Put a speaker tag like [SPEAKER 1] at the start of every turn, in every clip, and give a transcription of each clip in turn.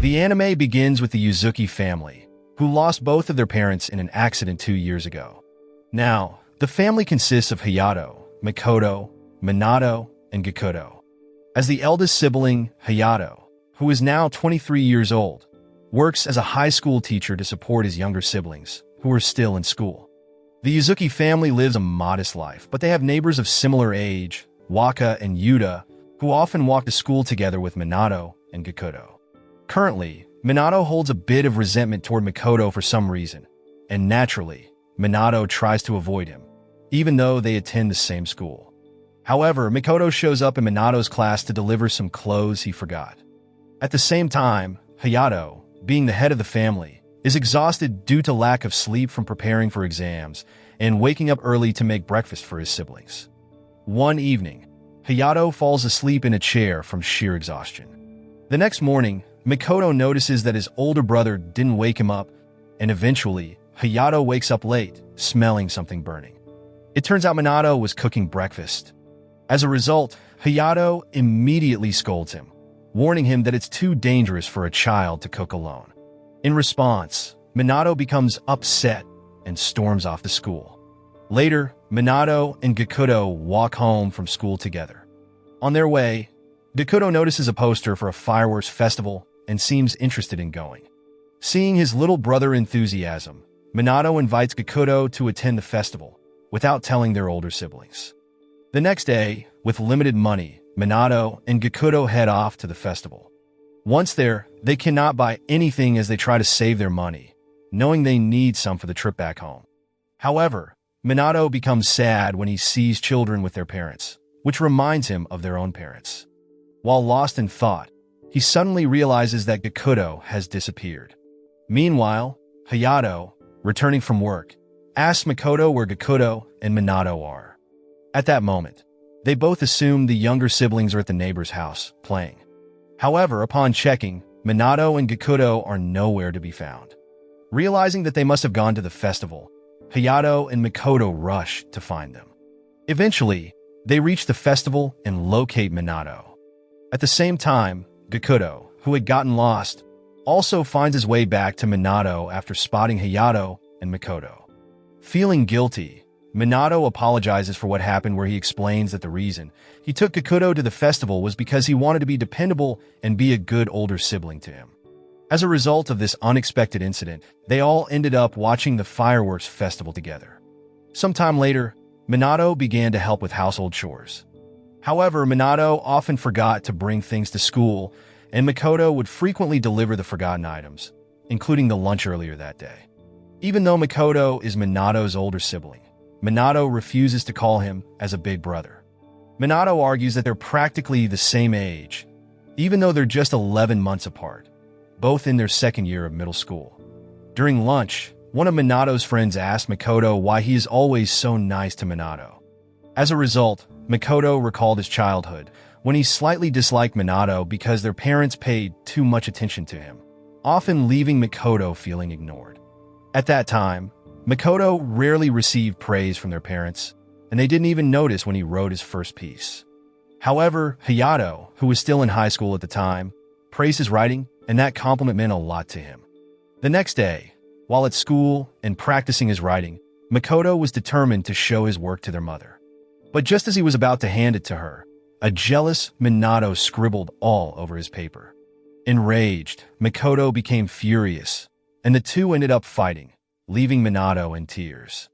[SPEAKER 1] The anime begins with the Yuzuki family, who lost both of their parents in an accident 2 years ago. Now, the family consists of Hayato, Makoto, Minato, and Gakuto. As the eldest sibling, Hayato, who is now 23 years old, works as a high school teacher to support his younger siblings, who are still in school. The Yuzuki family lives a modest life, but they have neighbors of similar age, Waka and Yuta, who often walk to school together with Minato and Gakuto. Currently, Minato holds a bit of resentment toward Makoto for some reason, and naturally, Minato tries to avoid him, even though they attend the same school. However, Makoto shows up in Minato's class to deliver some clothes he forgot. At the same time, Hayato, being the head of the family, is exhausted due to lack of sleep from preparing for exams and waking up early to make breakfast for his siblings. One evening, Hayato falls asleep in a chair from sheer exhaustion. The next morning, Makoto notices that his older brother didn't wake him up, and eventually, Hayato wakes up late, smelling something burning. It turns out Minato was cooking breakfast. As a result, Hayato immediately scolds him, warning him that it's too dangerous for a child to cook alone. In response, Minato becomes upset and storms off to school. Later, Minato and Gakuto walk home from school together. On their way, Gakuto notices a poster for a fireworks festival and seems interested in going. Seeing his little brother's enthusiasm, Minato invites Gakuto to attend the festival without telling their older siblings. The next day, with limited money, Minato and Gakuto head off to the festival. Once there, they cannot buy anything as they try to save their money, knowing they need some for the trip back home. However, Minato becomes sad when he sees children with their parents, which reminds him of their own parents. While lost in thought, he suddenly realizes that Gakuto has disappeared. Meanwhile, Hayato, returning from work, asks Makoto where Gakuto and Minato are. At that moment, they both assume the younger siblings are at the neighbor's house, playing. However, upon checking, Minato and Gakuto are nowhere to be found. Realizing that they must have gone to the festival, Hayato and Makoto rush to find them. Eventually, they reach the festival and locate Minato. At the same time, Gakuto, who had gotten lost, also finds his way back to Minato after spotting Hayato and Makoto. Feeling guilty, Minato apologizes for what happened, where he explains that the reason he took Gakuto to the festival was because he wanted to be dependable and be a good older sibling to him. As a result of this unexpected incident, they all ended up watching the fireworks festival together. Sometime later, Minato began to help with household chores. However, Minato often forgot to bring things to school, and Makoto would frequently deliver the forgotten items, including the lunch earlier that day. Even though Makoto is Minato's older sibling, Minato refuses to call him as a big brother. Minato argues that they're practically the same age, even though they're just 11 months apart, both in their second year of middle school. During lunch, one of Minato's friends asks Makoto why he is always so nice to Minato. As a result, Makoto recalled his childhood, when he slightly disliked Minato because their parents paid too much attention to him, often leaving Makoto feeling ignored. At that time, Makoto rarely received praise from their parents, and they didn't even notice when he wrote his first piece. However, Hayato, who was still in high school at the time, praised his writing, and that compliment meant a lot to him. The next day, while at school and practicing his writing, Makoto was determined to show his work to their mother. But just as he was about to hand it to her, a jealous Minato scribbled all over his paper. Enraged, Makoto became furious, and the two ended up fighting, leaving Minato in tears.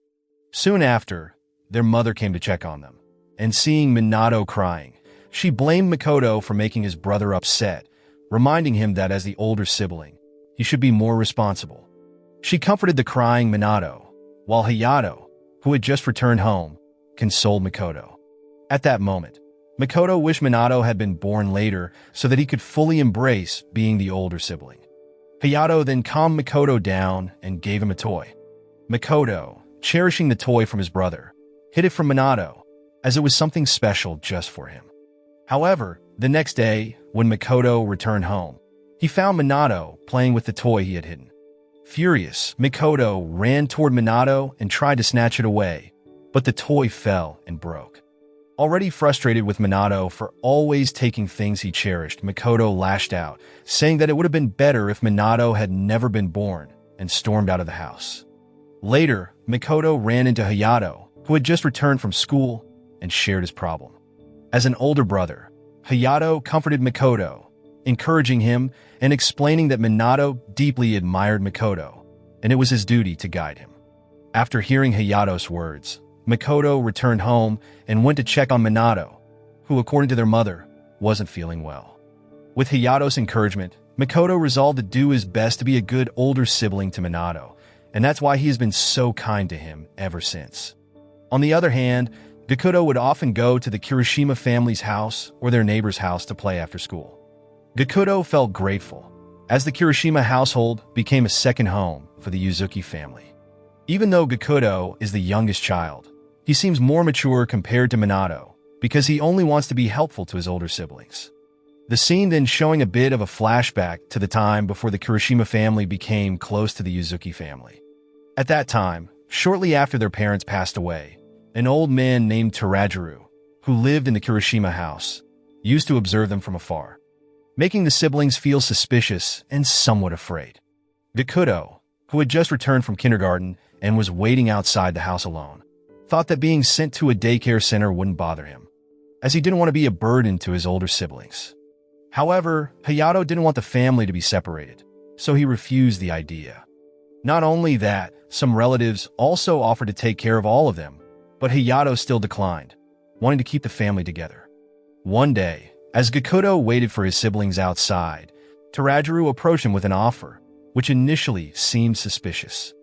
[SPEAKER 1] Soon after, their mother came to check on them, and seeing Minato crying, she blamed Makoto for making his brother upset, reminding him that as the older sibling, he should be more responsible. She comforted the crying Minato, while Hayato, who had just returned home, consoled Makoto. At that moment, Makoto wished Minato had been born later so that he could fully embrace being the older sibling. Hayato then calmed Makoto down and gave him a toy. Makoto, cherishing the toy from his brother, hid it from Minato, as it was something special just for him. However, the next day, when Makoto returned home, he found Minato playing with the toy he had hidden. Furious, Makoto ran toward Minato and tried to snatch it away, but the toy fell and broke. Already frustrated with Minato for always taking things he cherished, Makoto lashed out, saying that it would have been better if Minato had never been born, and stormed out of the house. Later, Makoto ran into Hayato, who had just returned from school, and shared his problem. As an older brother, Hayato comforted Makoto, encouraging him and explaining that Minato deeply admired Makoto, and it was his duty to guide him. After hearing Hayato's words, Makoto returned home and went to check on Minato, who, according to their mother, wasn't feeling well. With Hayato's encouragement, Makoto resolved to do his best to be a good older sibling to Minato, and that's why he has been so kind to him ever since. On the other hand, Gakuto would often go to the Kirishima family's house or their neighbor's house to play after school. Gakuto felt grateful, as the Kirishima household became a second home for the Uzuki family. Even though Gakuto is the youngest child, he seems more mature compared to Minato because he only wants to be helpful to his older siblings. The scene then showing a bit of a flashback to the time before the Kirishima family became close to the Uzuki family. At that time, shortly after their parents passed away, an old man named Terajiru, who lived in the Kirishima house, used to observe them from afar, making the siblings feel suspicious and somewhat afraid. Gakuto, who had just returned from kindergarten and was waiting outside the house alone, thought that being sent to a daycare center wouldn't bother him, as he didn't want to be a burden to his older siblings. However, Hayato didn't want the family to be separated, so he refused the idea. Not only that, some relatives also offered to take care of all of them, but Hayato still declined, wanting to keep the family together. One day, as Gakuto waited for his siblings outside, Terajiru approached him with an offer, which initially seemed suspicious.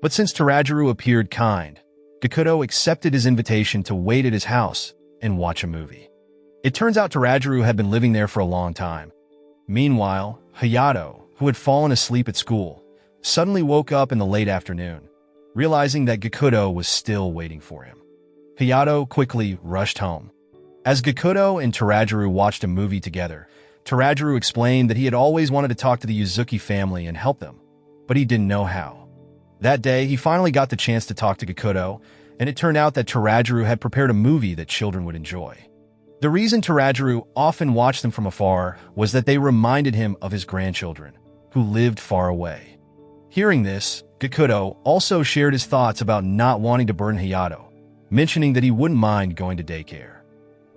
[SPEAKER 1] But since Terajiru appeared kind, Gakuto accepted his invitation to wait at his house and watch a movie. It turns out Terajiru had been living there for a long time. Meanwhile, Hayato, who had fallen asleep at school, suddenly woke up in the late afternoon, realizing that Gakuto was still waiting for him. Hayato quickly rushed home. As Gakuto and Terajiru watched a movie together, Terajiru explained that he had always wanted to talk to the Uzuki family and help them, but he didn't know how. That day, he finally got the chance to talk to Gakuto, and it turned out that Terajiru had prepared a movie that children would enjoy. The reason Terajiru often watched them from afar was that they reminded him of his grandchildren, who lived far away. Hearing this, Gakuto also shared his thoughts about not wanting to burden Hayato, mentioning that he wouldn't mind going to daycare.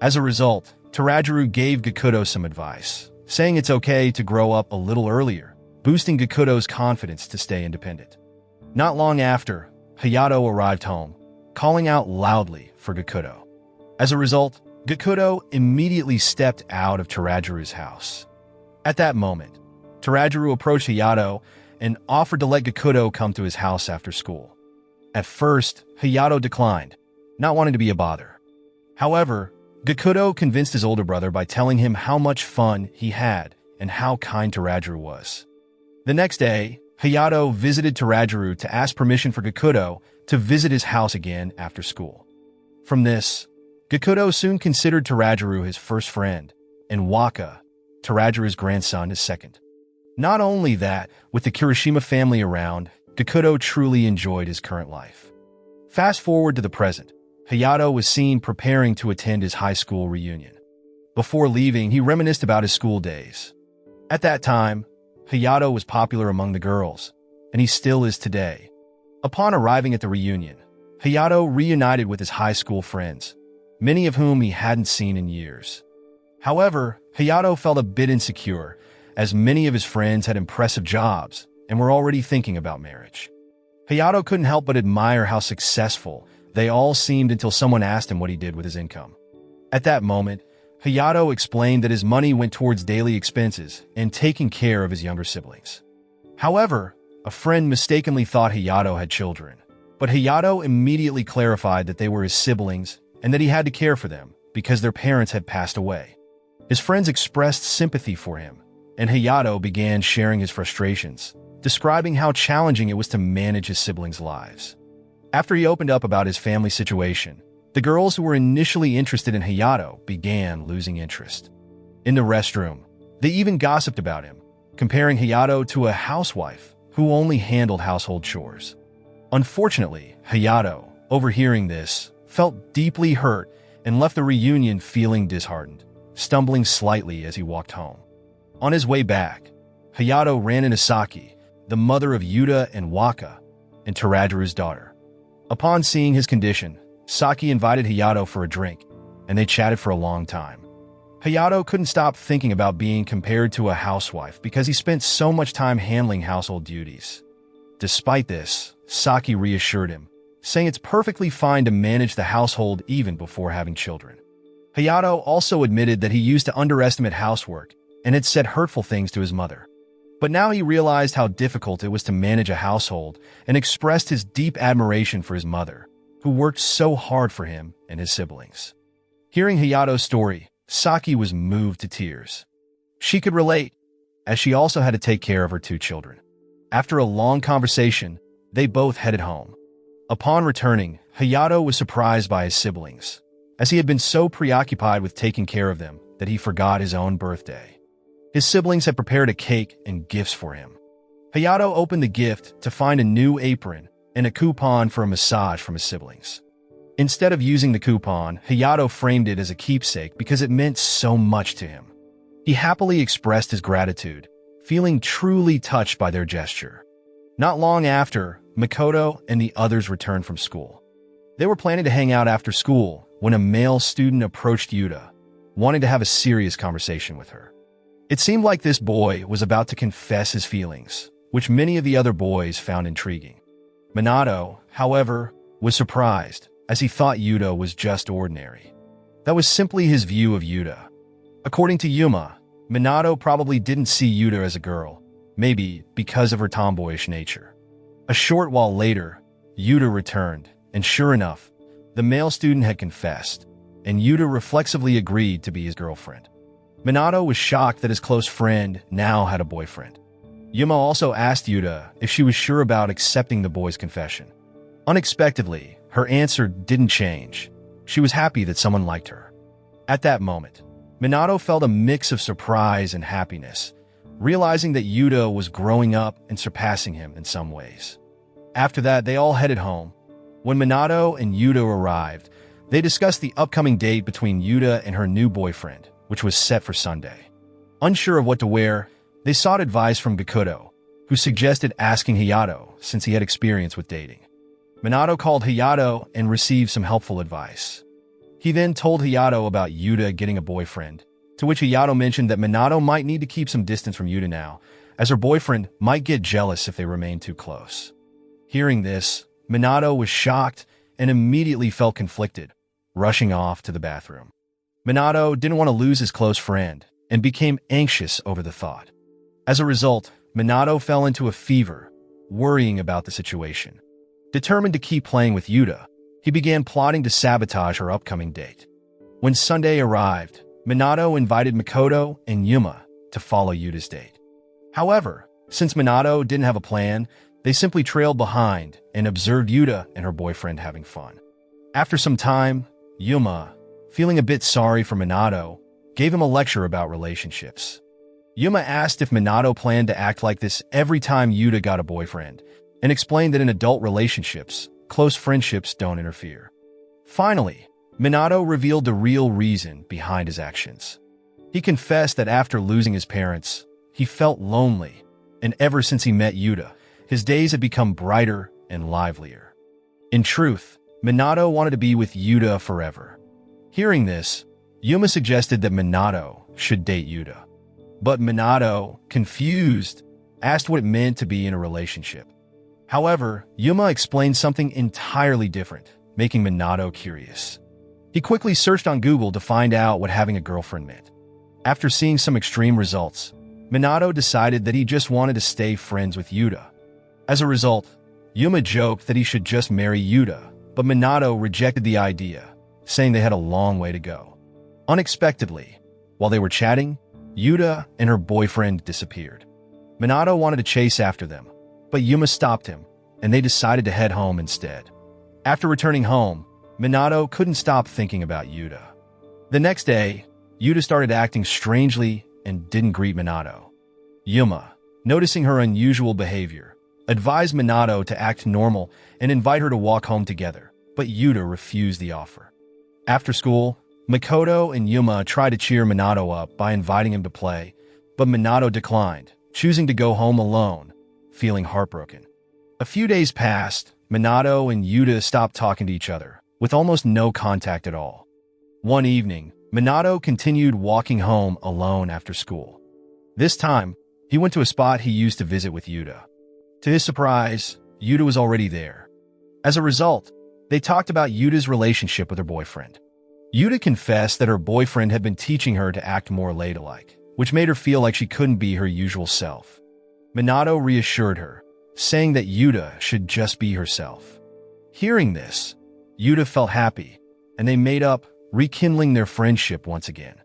[SPEAKER 1] As a result, Terajiru gave Gakuto some advice, saying it's okay to grow up a little earlier, boosting Gakuto's confidence to stay independent. Not long after, Hayato arrived home, calling out loudly for Gakuto. As a result, Gakuto immediately stepped out of Terajiru's house. At that moment, Terajiru approached Hayato and offered to let Gakuto come to his house after school. At first, Hayato declined, not wanting to be a bother. However, Gakuto convinced his older brother by telling him how much fun he had and how kind Terajiru was. The next day, Hayato visited Terajiru to ask permission for Gakuto to visit his house again after school. From this, Gakuto soon considered Terajiru his first friend, and Waka, Terajiru's grandson, his second. Not only that, with the Kirishima family around, Gakuto truly enjoyed his current life. Fast forward to the present, Hayato was seen preparing to attend his high school reunion. Before leaving, he reminisced about his school days. At that time, Hayato was popular among the girls, and he still is today. Upon arriving at the reunion, Hayato reunited with his high school friends, many of whom he hadn't seen in years. However, Hayato felt a bit insecure, as many of his friends had impressive jobs and were already thinking about marriage. Hayato couldn't help but admire how successful they all seemed until someone asked him what he did with his income. At that moment, Hayato explained that his money went towards daily expenses and taking care of his younger siblings. However, a friend mistakenly thought Hayato had children, but Hayato immediately clarified that they were his siblings and that he had to care for them because their parents had passed away. His friends expressed sympathy for him, and Hayato began sharing his frustrations, describing how challenging it was to manage his siblings' lives. After he opened up about his family situation, the girls who were initially interested in Hayato began losing interest. In the restroom, they even gossiped about him, comparing Hayato to a housewife who only handled household chores. Unfortunately, Hayato, overhearing this, felt deeply hurt and left the reunion feeling disheartened, stumbling slightly as he walked home. On his way back, Hayato ran into Saki, the mother of Yuta and Waka, and Terajiru's daughter. Upon seeing his condition, Saki invited Hayato for a drink, and they chatted for a long time. Hayato couldn't stop thinking about being compared to a housewife because he spent so much time handling household duties. Despite this, Saki reassured him, saying it's perfectly fine to manage the household even before having children. Hayato also admitted that he used to underestimate housework and had said hurtful things to his mother. But now he realized how difficult it was to manage a household and expressed his deep admiration for his mother, who worked so hard for him and his siblings. Hearing Hayato's story, Saki was moved to tears. She could relate, as she also had to take care of her 2 children. After a long conversation, they both headed home. Upon returning, Hayato was surprised by his siblings, as he had been so preoccupied with taking care of them that he forgot his own birthday. His siblings had prepared a cake and gifts for him. Hayato opened the gift to find a new apron and a coupon for a massage from his siblings. Instead of using the coupon, Hayato framed it as a keepsake because it meant so much to him. He happily expressed his gratitude, feeling truly touched by their gesture. Not long after, Makoto and the others returned from school. They were planning to hang out after school when a male student approached Yuta, wanting to have a serious conversation with her. It seemed like this boy was about to confess his feelings, which many of the other boys found intriguing. Minato, however, was surprised, as he thought Yuta was just ordinary. That was simply his view of Yuta. According to Yuma, Minato probably didn't see Yuta as a girl, maybe because of her tomboyish nature. A short while later, Yuta returned, and sure enough, the male student had confessed, and Yuta reflexively agreed to be his girlfriend. Minato was shocked that his close friend now had a boyfriend. Yuma also asked Yuta if she was sure about accepting the boy's confession. Unexpectedly, her answer didn't change. She was happy that someone liked her. At that moment, Minato felt a mix of surprise and happiness, realizing that Yuta was growing up and surpassing him in some ways. After that, they all headed home. When Minato and Yuta arrived, they discussed the upcoming date between Yuta and her new boyfriend, which was set for Sunday. Unsure of what to wear, they sought advice from Gakuto, who suggested asking Hayato since he had experience with dating. Minato called Hayato and received some helpful advice. He then told Hayato about Yuta getting a boyfriend, to which Hayato mentioned that Minato might need to keep some distance from Yuta now, as her boyfriend might get jealous if they remained too close. Hearing this, Minato was shocked and immediately felt conflicted, rushing off to the bathroom. Minato didn't want to lose his close friend and became anxious over the thought. As a result, Minato fell into a fever, worrying about the situation. Determined to keep playing with Yuta, he began plotting to sabotage her upcoming date. When Sunday arrived, Minato invited Makoto and Yuma to follow Yuta's date. However, since Minato didn't have a plan, they simply trailed behind and observed Yuta and her boyfriend having fun. After some time, Yuma, feeling a bit sorry for Minato, gave him a lecture about relationships. Yuma asked if Minato planned to act like this every time Yuta got a boyfriend, and explained that in adult relationships, close friendships don't interfere. Finally, Minato revealed the real reason behind his actions. He confessed that after losing his parents, he felt lonely, and ever since he met Yuta, his days had become brighter and livelier. In truth, Minato wanted to be with Yuta forever. Hearing this, Yuma suggested that Minato should date Yuta. But Minato, confused, asked what it meant to be in a relationship. However, Yuma explained something entirely different, making Minato curious. He quickly searched on Google to find out what having a girlfriend meant. After seeing some extreme results, Minato decided that he just wanted to stay friends with Yuta. As a result, Yuma joked that he should just marry Yuta, but Minato rejected the idea, saying they had a long way to go. Unexpectedly, while they were chatting, Yuta and her boyfriend disappeared. Minato wanted to chase after them, but Yuma stopped him, and they decided to head home instead. After returning home, Minato couldn't stop thinking about Yuta. The next day, Yuta started acting strangely and didn't greet Minato. Yuma, noticing her unusual behavior, advised Minato to act normal and invite her to walk home together, but Yuta refused the offer. After school, Makoto and Yuma tried to cheer Minato up by inviting him to play, but Minato declined, choosing to go home alone, feeling heartbroken. A few days passed. Minato and Yuta stopped talking to each other, with almost no contact at all. One evening, Minato continued walking home alone after school. This time, he went to a spot he used to visit with Yuta. To his surprise, Yuta was already there. As a result, they talked about Yuta's relationship with her boyfriend. Yuta confessed that her boyfriend had been teaching her to act more ladylike, which made her feel like she couldn't be her usual self. Minato reassured her, saying that Yuta should just be herself. Hearing this, Yuta felt happy, and they made up, rekindling their friendship once again.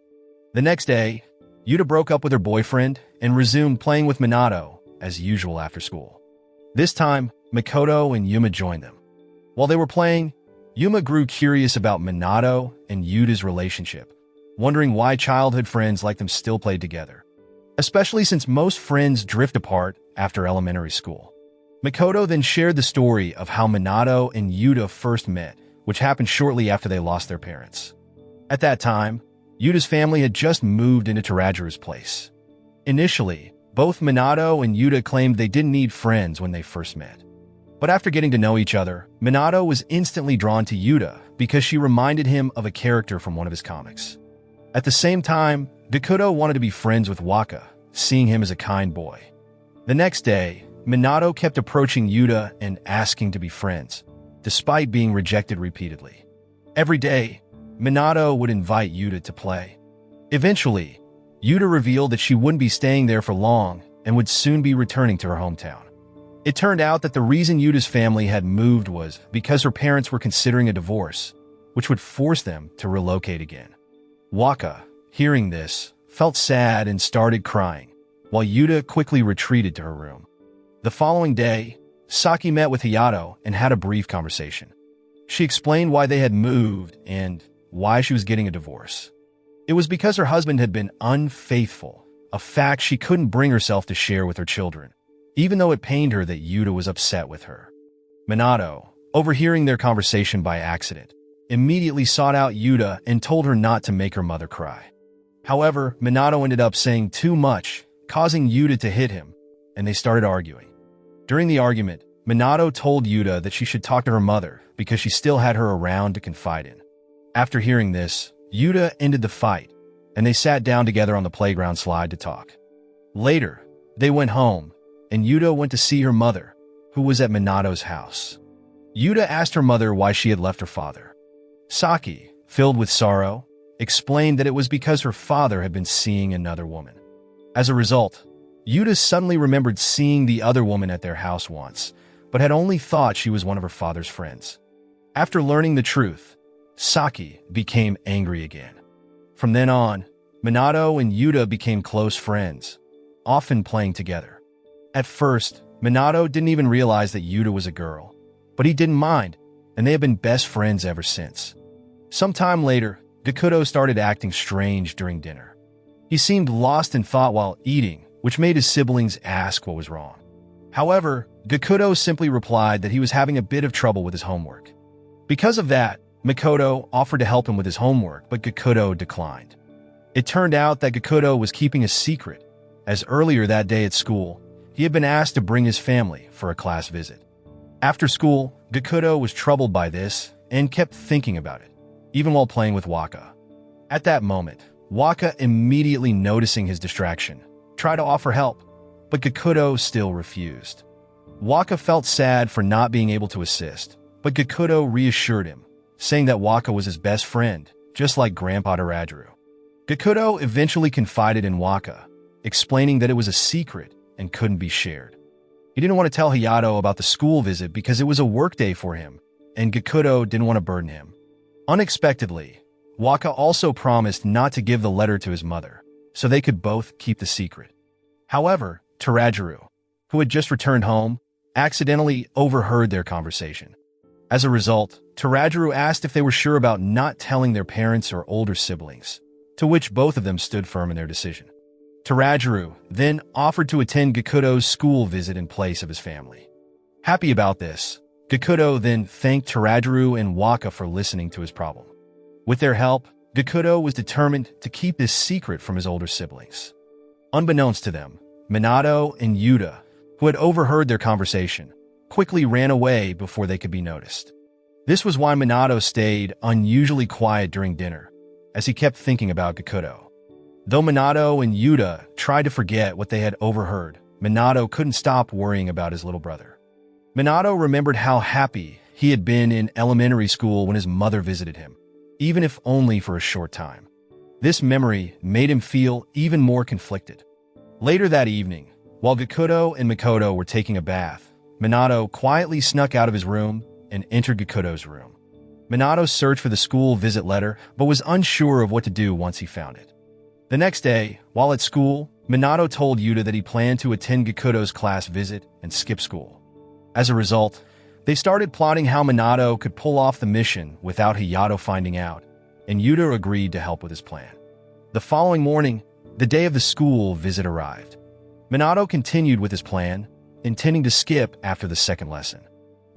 [SPEAKER 1] The next day, Yuta broke up with her boyfriend and resumed playing with Minato, as usual after school. This time, Makoto and Yuma joined them. While they were playing, Yuma grew curious about Minato and Yuta's relationship, wondering why childhood friends like them still played together, especially since most friends drift apart after elementary school. Makoto then shared the story of how Minato and Yuta first met, which happened shortly after they lost their parents. At that time, Yuta's family had just moved into Tarajiru's place. Initially, both Minato and Yuta claimed they didn't need friends when they first met. But after getting to know each other, Minato was instantly drawn to Yuta because she reminded him of a character from one of his comics. At the same time, Gakuto wanted to be friends with Waka, seeing him as a kind boy. The next day, Minato kept approaching Yuta and asking to be friends, despite being rejected repeatedly. Every day, Minato would invite Yuta to play. Eventually, Yuta revealed that she wouldn't be staying there for long and would soon be returning to her hometown. It turned out that the reason Yuta's family had moved was because her parents were considering a divorce, which would force them to relocate again. Waka, hearing this, felt sad and started crying, while Yuta quickly retreated to her room. The following day, Saki met with Hayato and had a brief conversation. She explained why they had moved and why she was getting a divorce. It was because her husband had been unfaithful, a fact she couldn't bring herself to share with her children, even though it pained her that Yuta was upset with her. Minato, overhearing their conversation by accident, immediately sought out Yuta and told her not to make her mother cry. However, Minato ended up saying too much, causing Yuta to hit him, and they started arguing. During the argument, Minato told Yuta that she should talk to her mother because she still had her around to confide in. After hearing this, Yuta ended the fight, and they sat down together on the playground slide to talk. Later, they went home, and Yuta went to see her mother, who was at Minato's house. Yuta asked her mother why she had left her father. Saki, filled with sorrow, explained that it was because her father had been seeing another woman. As a result, Yuta suddenly remembered seeing the other woman at their house once, but had only thought she was one of her father's friends. After learning the truth, Saki became angry again. From then on, Minato and Yuta became close friends, often playing together. At first, Minato didn't even realize that Yuta was a girl, but he didn't mind, and they have been best friends ever since. Sometime later, Gakuto started acting strange during dinner. He seemed lost in thought while eating, which made his siblings ask what was wrong. However, Gakuto simply replied that he was having a bit of trouble with his homework. Because of that, Makoto offered to help him with his homework, but Gakuto declined. It turned out that Gakuto was keeping a secret, as earlier that day at school, he had been asked to bring his family for a class visit. After school, Gakuto was troubled by this and kept thinking about it, even while playing with Waka. At that moment, Waka, immediately noticing his distraction, tried to offer help, but Gakuto still refused. Waka felt sad for not being able to assist, but Gakuto reassured him, saying that Waka was his best friend, just like Grandpa Tarajiru. Gakuto eventually confided in Waka, explaining that it was a secret and couldn't be shared. He didn't want to tell Hayato about the school visit because it was a work day for him, and Gakuto didn't want to burden him. Unexpectedly, Waka also promised not to give the letter to his mother, so they could both keep the secret. However, Tarajiru, who had just returned home, accidentally overheard their conversation. As a result, Tarajiru asked if they were sure about not telling their parents or older siblings, to which both of them stood firm in their decision. Tarajiru then offered to attend Gakuto's school visit in place of his family. Happy about this, Gakuto then thanked Tarajiru and Waka for listening to his problem. With their help, Gakuto was determined to keep this secret from his older siblings. Unbeknownst to them, Minato and Yuta, who had overheard their conversation, quickly ran away before they could be noticed. This was why Minato stayed unusually quiet during dinner, as he kept thinking about Gakuto. Though Minato and Yuta tried to forget what they had overheard, Minato couldn't stop worrying about his little brother. Minato remembered how happy he had been in elementary school when his mother visited him, even if only for a short time. This memory made him feel even more conflicted. Later that evening, while Gakuto and Mikoto were taking a bath, Minato quietly snuck out of his room and entered Gakuto's room. Minato searched for the school visit letter but was unsure of what to do once he found it. The next day, while at school, Minato told Yuta that he planned to attend Gakuto's class visit and skip school. As a result, they started plotting how Minato could pull off the mission without Hayato finding out, and Yuta agreed to help with his plan. The following morning, the day of the school visit arrived. Minato continued with his plan, intending to skip after the second lesson.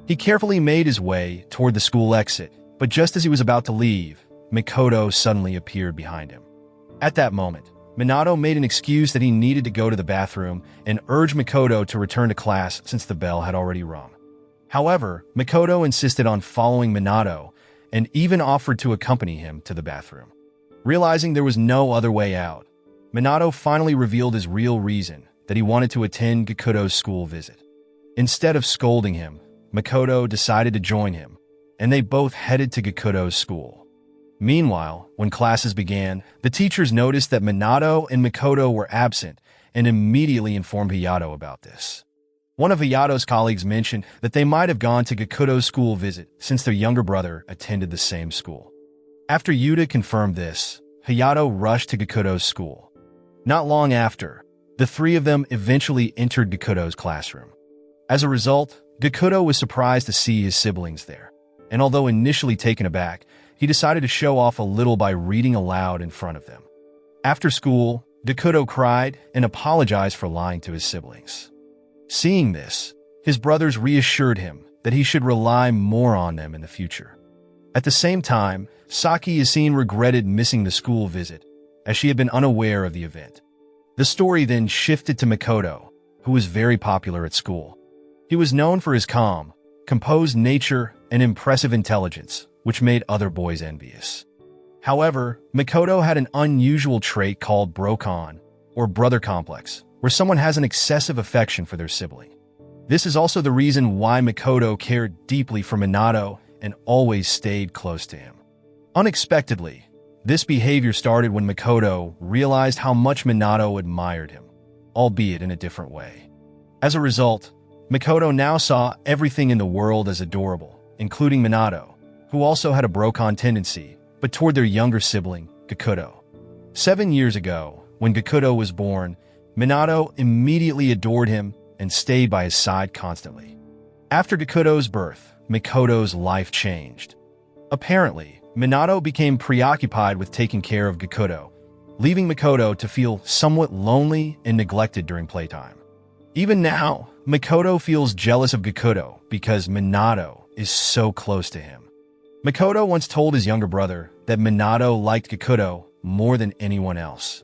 [SPEAKER 1] He carefully made his way toward the school exit, but just as he was about to leave, Mikoto suddenly appeared behind him. At that moment, Minato made an excuse that he needed to go to the bathroom and urged Mikoto to return to class since the bell had already rung. However, Mikoto insisted on following Minato and even offered to accompany him to the bathroom. Realizing there was no other way out, Minato finally revealed his real reason, that he wanted to attend Gakuto's school visit. Instead of scolding him, Mikoto decided to join him, and they both headed to Gakuto's school. Meanwhile, when classes began, the teachers noticed that Minato and Mikoto were absent and immediately informed Hayato about this. One of Hayato's colleagues mentioned that they might have gone to Gakuto's school visit since their younger brother attended the same school. After Yuta confirmed this, Hayato rushed to Gakuto's school. Not long after, the three of them eventually entered Gakuto's classroom. As a result, Gakuto was surprised to see his siblings there, and although initially taken aback, he decided to show off a little by reading aloud in front of them. After school, Gakuto cried and apologized for lying to his siblings. Seeing this, his brothers reassured him that he should rely more on them in the future. At the same time, Saki is seen regretted missing the school visit, as she had been unaware of the event. The story then shifted to Mikoto, who was very popular at school. He was known for his calm, composed nature and impressive intelligence, which made other boys envious. However, Mikoto had an unusual trait called brokon, or brother complex, where someone has an excessive affection for their sibling. This is also the reason why Mikoto cared deeply for Minato and always stayed close to him. Unexpectedly, this behavior started when Mikoto realized how much Minato admired him, albeit in a different way. As a result, Mikoto now saw everything in the world as adorable, including Minato, who also had a brokon tendency, but toward their younger sibling, Gakuto. 7 years ago, when Gakuto was born, Minato immediately adored him and stayed by his side constantly. After Gakuto's birth, Mikoto's life changed. Apparently, Minato became preoccupied with taking care of Gakuto, leaving Mikoto to feel somewhat lonely and neglected during playtime. Even now, Mikoto feels jealous of Gakuto because Minato is so close to him. Mikoto once told his younger brother that Minato liked Gakuto more than anyone else.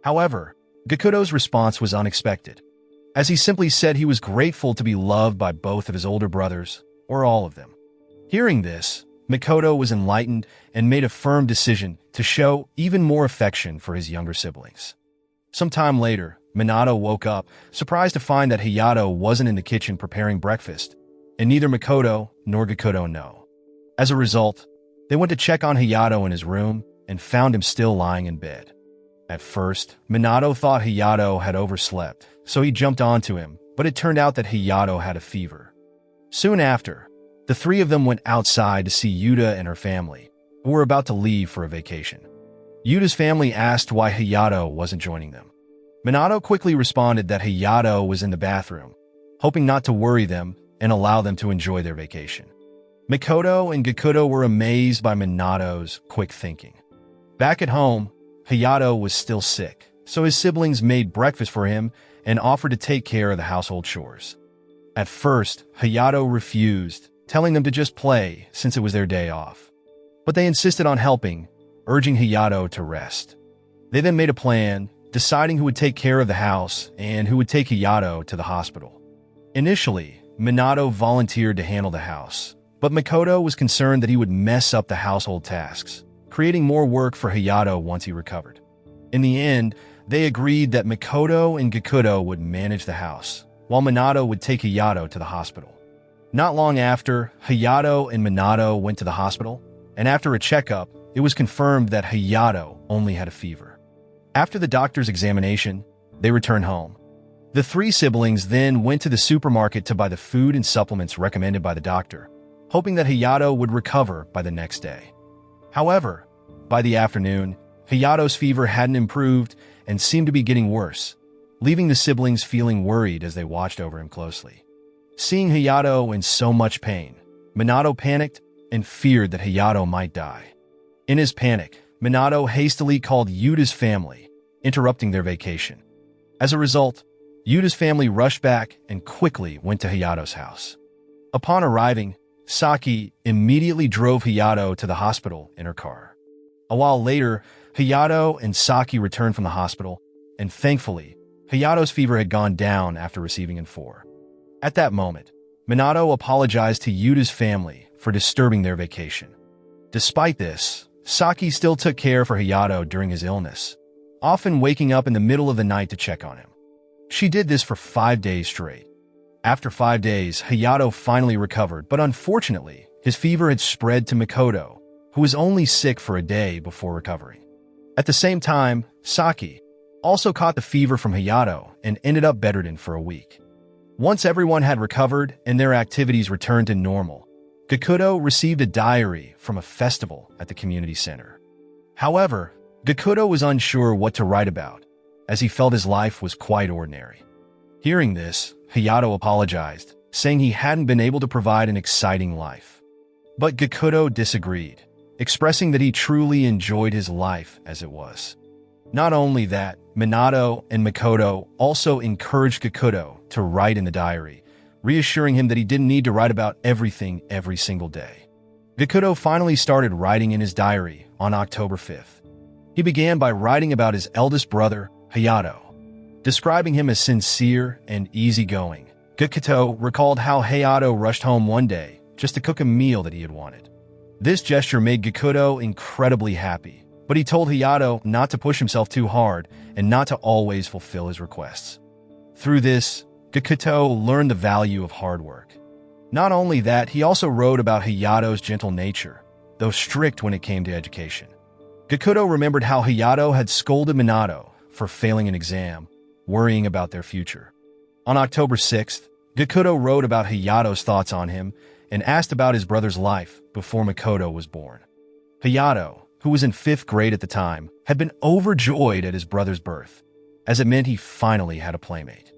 [SPEAKER 1] However, Gakuto's response was unexpected, as he simply said he was grateful to be loved by both of his older brothers, or all of them. Hearing this, Mikoto was enlightened and made a firm decision to show even more affection for his younger siblings. Sometime later, Minato woke up, surprised to find that Hayato wasn't in the kitchen preparing breakfast, and neither Mikoto nor Gakuto knew. As a result, they went to check on Hayato in his room and found him still lying in bed. At first, Minato thought Hayato had overslept, so he jumped onto him, but it turned out that Hayato had a fever. Soon after, the three of them went outside to see Yuta and her family, who were about to leave for a vacation. Yuta's family asked why Hayato wasn't joining them. Minato quickly responded that Hayato was in the bathroom, hoping not to worry them and allow them to enjoy their vacation. Mikoto and Gakuto were amazed by Minato's quick thinking. Back at home, Hayato was still sick, so his siblings made breakfast for him and offered to take care of the household chores. At first, Hayato refused, telling them to just play since it was their day off. but they insisted on helping, urging Hayato to rest. They then made a plan, deciding who would take care of the house and who would take Hayato to the hospital. Initially, Minato volunteered to handle the house, but Makoto was concerned that he would mess up the household tasks, creating more work for Hayato once he recovered. In the end, they agreed that Makoto and Gakuto would manage the house, while Minato would take Hayato to the hospital. Not long after, Hayato and Minato went to the hospital, and after a checkup, it was confirmed that Hayato only had a fever. After the doctor's examination, they returned home. The three siblings then went to the supermarket to buy the food and supplements recommended by the doctor, hoping that Hayato would recover by the next day. However, by the afternoon, Hayato's fever hadn't improved and seemed to be getting worse, leaving the siblings feeling worried as they watched over him closely. Seeing Hayato in so much pain, Minato panicked and feared that Hayato might die. In his panic, Minato hastily called Yuda's family, interrupting their vacation. As a result, Yuda's family rushed back and quickly went to Hayato's house. Upon arriving, Saki immediately drove Hayato to the hospital in her car. A while later, Hayato and Saki returned from the hospital, and thankfully, Hayato's fever had gone down after receiving N4. At that moment, Minato apologized to Yuda's family for disturbing their vacation. Despite this, Saki still took care for Hayato during his illness, often waking up in the middle of the night to check on him. She did this for 5 days straight. After 5 days, Hayato finally recovered, but unfortunately, his fever had spread to Makoto, who was only sick for a day before recovering. At the same time, Saki also caught the fever from Hayato and ended up bedridden for a week. Once everyone had recovered and their activities returned to normal, Gakuto received a diary from a festival at the community center. However, Gakuto was unsure what to write about, as he felt his life was quite ordinary. Hearing this, Hayato apologized, saying he hadn't been able to provide an exciting life. But Gakuto disagreed, expressing that he truly enjoyed his life as it was. Not only that, Minato and Makoto also encouraged Gakuto to write in the diary, reassuring him that he didn't need to write about everything every single day. Gakuto finally started writing in his diary on October 5th. He began by writing about his eldest brother, Hayato. Describing him as sincere and easygoing, Gakuto recalled how Hayato rushed home one day just to cook a meal that he had wanted. This gesture made Gakuto incredibly happy, but he told Hayato not to push himself too hard and not to always fulfill his requests. Through this, Gakuto learned the value of hard work. Not only that, he also wrote about Hayato's gentle nature, though strict when it came to education. Gakuto remembered how Hayato had scolded Minato for failing an exam, worrying about their future. On October 6th, Gakuto wrote about Hayato's thoughts on him and asked about his brother's life before Makoto was born. Hayato, who was in 5th grade at the time, had been overjoyed at his brother's birth, as it meant he finally had a playmate.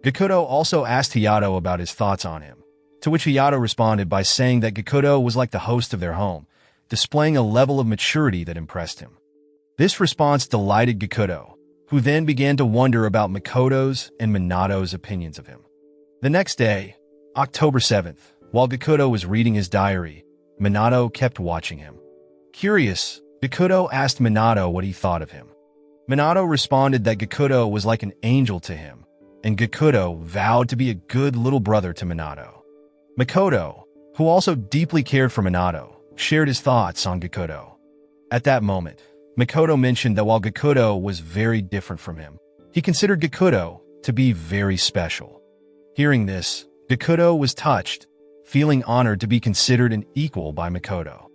[SPEAKER 1] Gakuto also asked Hayato about his thoughts on him, to which Hayato responded by saying that Gakuto was like the host of their home, displaying a level of maturity that impressed him. This response delighted Gakuto, who then began to wonder about Makoto's and Minato's opinions of him. The next day, October 7th, while Gakuto was reading his diary, Minato kept watching him. Curious, Gakuto asked Minato what he thought of him. Minato responded that Gakuto was like an angel to him, and Gakuto vowed to be a good little brother to Minato. Makoto, who also deeply cared for Minato, shared his thoughts on Gakuto. At that moment, Makoto mentioned that while Gakuto was very different from him, he considered Gakuto to be very special. Hearing this, Gakuto was touched, feeling honored to be considered an equal by Makoto.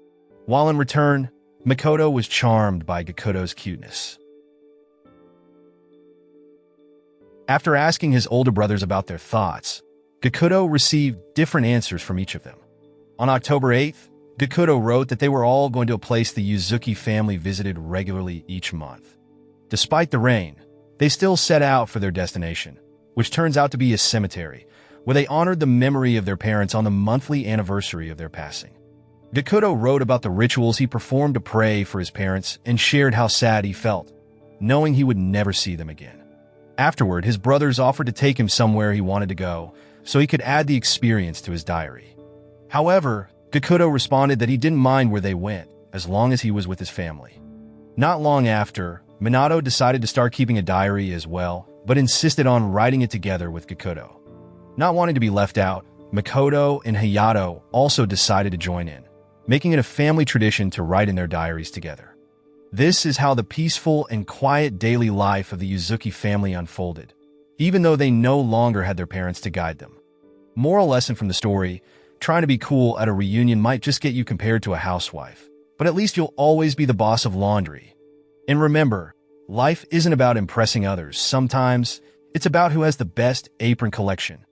[SPEAKER 1] While in return, Makoto was charmed by Gakuto's cuteness. After asking his older brothers about their thoughts, Gakuto received different answers from each of them. On October 8th, Gakuto wrote that they were all going to a place the Yuzuki family visited regularly each month. Despite the rain, they still set out for their destination, which turns out to be a cemetery, where they honored the memory of their parents on the monthly anniversary of their passing. Gakuto wrote about the rituals he performed to pray for his parents and shared how sad he felt, knowing he would never see them again. Afterward, his brothers offered to take him somewhere he wanted to go, so he could add the experience to his diary. However, Gakuto responded that he didn't mind where they went, as long as he was with his family. Not long after, Minato decided to start keeping a diary as well, but insisted on writing it together with Gakuto. Not wanting to be left out, Makoto and Hayato also decided to join in, making it a family tradition to write in their diaries together. This is how the peaceful and quiet daily life of the Uzuki family unfolded, even though they no longer had their parents to guide them. Moral lesson from the story: trying to be cool at a reunion might just get you compared to a housewife, but at least you'll always be the boss of laundry. And remember, life isn't about impressing others. Sometimes it's about who has the best apron collection.